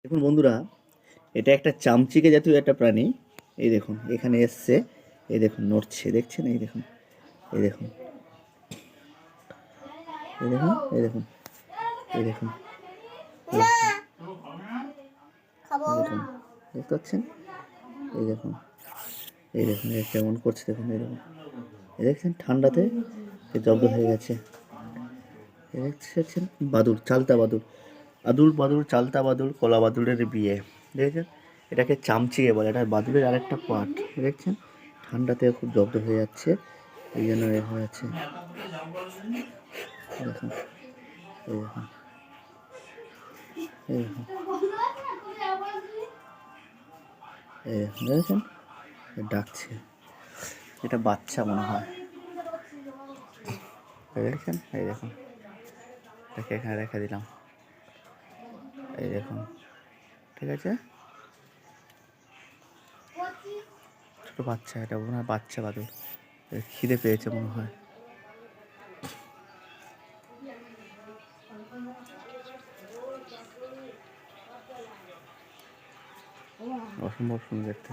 দেখুন বন্ধুরা, এটা একটা চামচিকে জাতীয় একটা প্রাণী। এই দেখুন এখানে এসছে, এই দেখুন নড়ছে, দেখছেন? এই দেখুন, এই দেখুন, এই দেখুন, এই দেখুন, এই দেখুন, এই দেখুন, দেখতে পাচ্ছেন? এই দেখুন, এই দেখুন এ কেমন করছে, দেখুন, এই দেখুন, এই দেখছেন ঠান্ডাতে জব্দ হয়ে গেছে। এই দেখছেন বাদুড়, চালতা বাদুড়, আদুল বাদুড়, চালতা বাদুড়, কলা বাদুড়ের বিয়ে, দেখেছেন? এটাকে চামচিকে বলে, এটা বাদুড়ের আরেকটা পার্ট, দেখছেন? ঠান্ডাতে খুব জব্দ হয়ে যাচ্ছে, এই জন্য এ হয়ে যাচ্ছে। দেখুন, এই দেখুন, এই দেখুন, এই দেখুন, দেখেছেন? ডাকছে, এটা বাচ্চা মনে হয়, এই দেখছেন? এই দেখুন, এটাকে এখানে রেখে দিলাম, এই দেখুন, ঠিক আছে? ছোটো বাচ্চা, এটা মনে হয় বাচ্চা বাদুড়, খিদে পেয়েছে মনে হয়। অসম্ভব সুন্দর দেখতে।